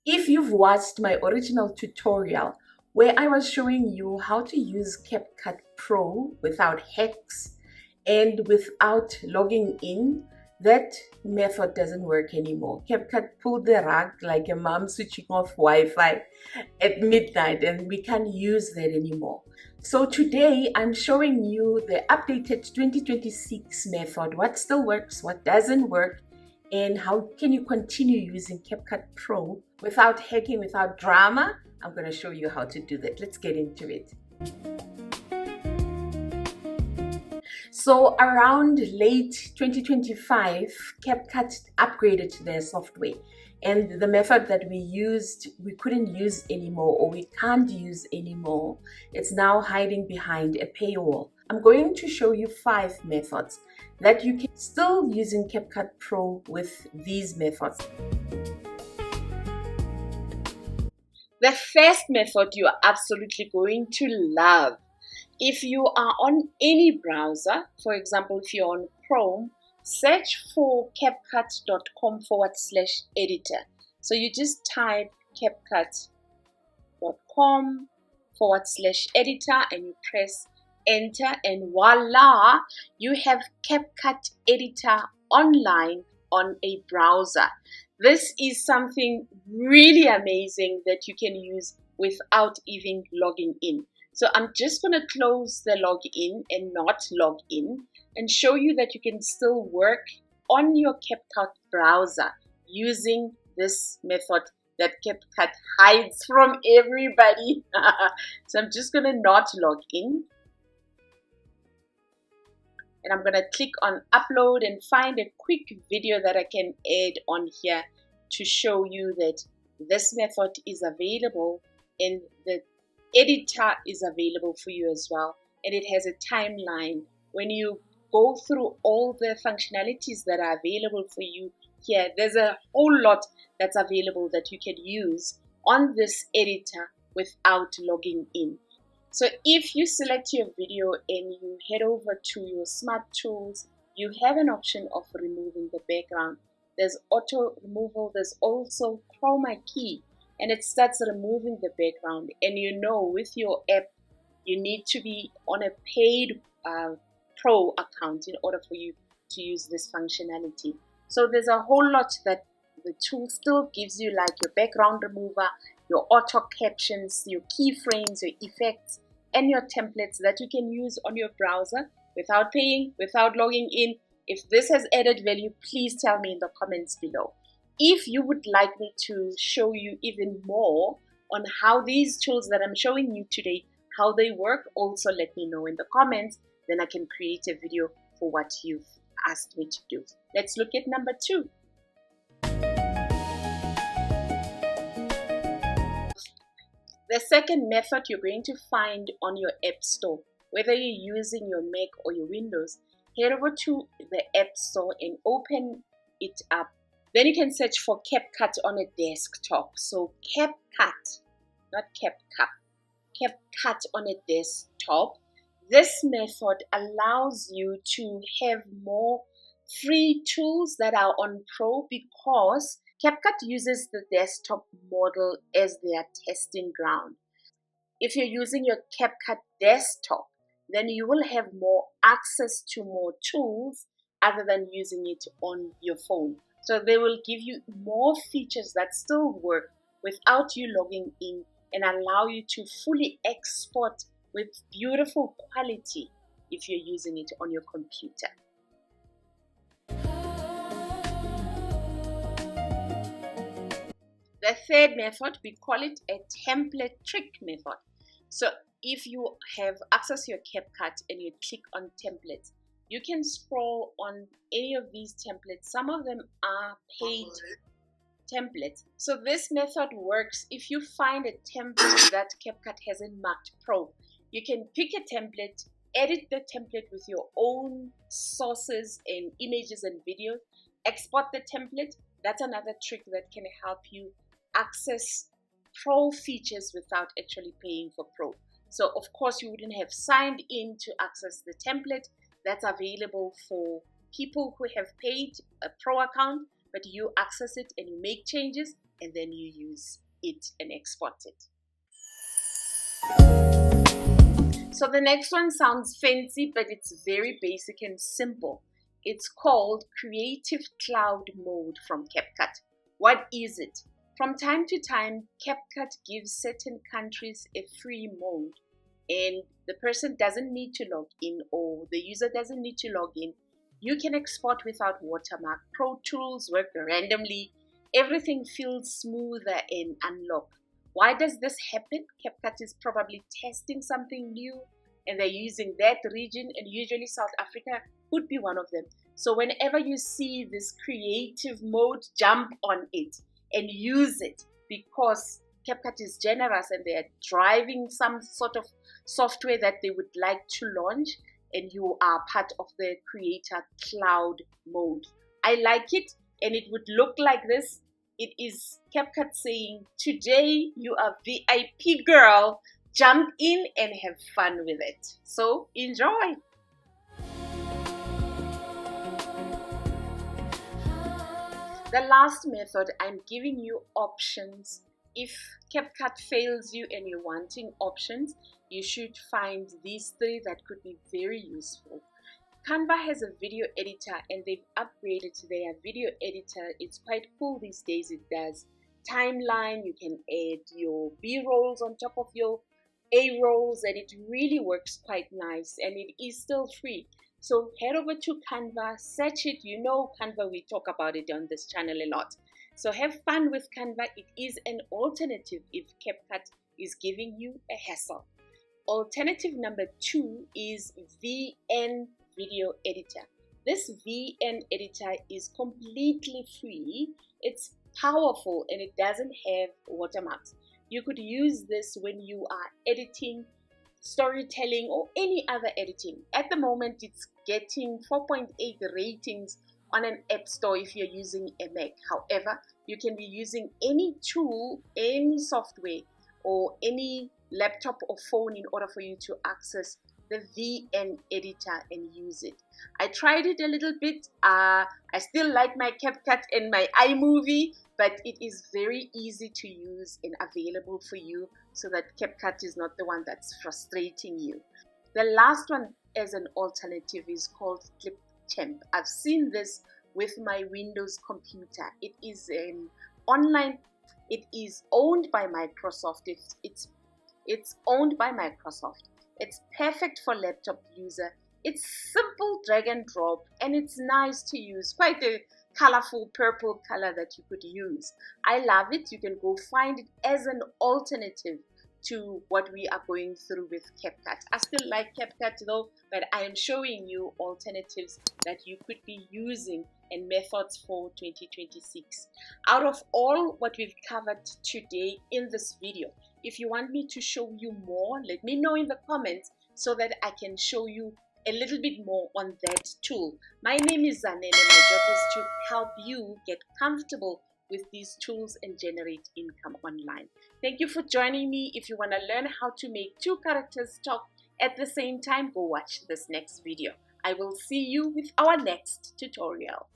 If you've watched my original tutorial where I was showing you how to use CapCut Pro without hacks and without logging in, that method doesn't work anymore. CapCut pulled the rug like a mom switching off Wi-Fi at midnight, and we can't use that anymore. So today I'm showing you the updated 2026 method, what still works, what doesn't work, and how can you continue using CapCut Pro without hacking, without drama. I'm going to show you how to do that. Let's get into it. So around late 2025, CapCut upgraded their software, and the method that we used, we couldn't use anymore, or we can't use anymore. It's now hiding behind a paywall. I'm going to show you 5 methods that you can still use in CapCut Pro with these methods. The first method you are absolutely going to love. If you are on any browser, for example, if you're on Chrome, search for capcut.com/editor. So you just type capcut.com/editor and you press enter, and voila, you have CapCut Editor online on a browser. This is something really amazing that you can use without even logging in. So I'm just going to close the login and not log in and show you that you can still work on your CapCut browser using this method that CapCut hides from everybody. So I'm just going to not log in. And I'm going to click on upload and find a quick video that I can add on here to show you that this method is available and the editor is available for you as well. And it has a timeline. When you go through all the functionalities that are available for you here, there's a whole lot that's available that you can use on this editor without logging in. So if you select your video and you head over to your smart tools, you have an option of removing the background. There's auto removal, there's also chroma key, and it starts removing the background. And you know, with your app, you need to be on a paid Pro account in order for you to use this functionality. So there's a whole lot that the tool still gives you, like your background remover, your auto captions, your keyframes, your effects, and your templates that you can use on your browser without paying, without logging in. If this has added value, please tell me in the comments below. If you would like me to show you even more on how these tools that I'm showing you today, how they work, also let me know in the comments. Then I can create a video for what you've asked me to do. Let's look at number 2. The second method you're going to find on your App Store, whether you're using your Mac or your Windows, head over to the App Store and open it up. Then you can search for CapCut on a desktop. So CapCut, not CapCut, CapCut on a desktop. This method allows you to have more free tools that are on Pro because CapCut uses the desktop model as their testing ground. If you're using your CapCut desktop, then you will have more access to more tools other than using it on your phone. So they will give you more features that still work without you logging in and allow you to fully export with beautiful quality if you're using it on your computer. The third method, we call it a template trick method. So if you have access to your CapCut and you click on templates, you can scroll on any of these templates. Some of them are paid templates. So this method works if you find a template that CapCut hasn't marked Pro. You can pick a template, edit the template with your own sources and images and videos, export the template. That's another trick that can help you access Pro features without actually paying for Pro. So of course you wouldn't have signed in to access the template. That's available for people who have paid a Pro account, but you access it and you make changes. and then you use it and export it. So the next one sounds fancy, but it's very basic and simple. It's called Creative Cloud Mode from CapCut. What is it? From time to time, CapCut gives certain countries a free mode, and the person doesn't need to log in, or the user doesn't need to log in. You can export without watermark. Pro Tools work randomly. Everything feels smoother and unlocked. Why does this happen? CapCut is probably testing something new, and they're using that region, and usually South Africa would be one of them. So whenever you see this creative mode, jump on it and use it, because CapCut is generous and they're driving some sort of software that they would like to launch, and you are part of the Creator Cloud Mode. I like it, and it would look like this. It is CapCut saying, today you are VIP girl, jump in and have fun with it. So enjoy. The last method, I'm giving you options. If CapCut fails you and you're wanting options, you should find these 3 that could be very useful. Canva has a video editor, and they've upgraded their video editor. It's quite cool these days. It does timeline. You can add your B-rolls on top of your A-rolls, and it really works quite nice, and it is still free. So head over to Canva, search it. You know Canva, we talk about it on this channel a lot. So have fun with Canva. It is an alternative if CapCut is giving you a hassle. Alternative number 2 is VN Video Editor. This VN Editor is completely free. It's powerful, and it doesn't have watermarks. You could use this when you are editing, storytelling, or any other editing. At the moment, it's getting 4.8 ratings on an app store if you're using a Mac. However, you can be using any tool, any software, or any laptop or phone in order for you to access the VN editor and use it. I tried it a little bit. I still like my CapCut and my iMovie, but it is very easy to use and available for you, so that CapCut is not the one that's frustrating you. The last one as an alternative is called ClipChamp. I've seen this with my Windows computer. It is an online, it is owned by Microsoft. It's owned by Microsoft. It's perfect for laptop user. It's simple drag and drop, and it's nice to use. Quite a colorful purple color that you could use. I love it. You can go find it as an alternative to what we are going through with CapCut. I still like CapCut though, but I am showing you alternatives that you could be using and methods for 2026. Out of all what we've covered today in this video, if you want me to show you more, let me know in the comments so that I can show you a little bit more on that tool. My name is Zanele. My job is to help you get comfortable with these tools and generate income online. Thank you for joining me. If you want to learn how to make 2 characters talk at the same time, go watch this next video. I will see you with our next tutorial.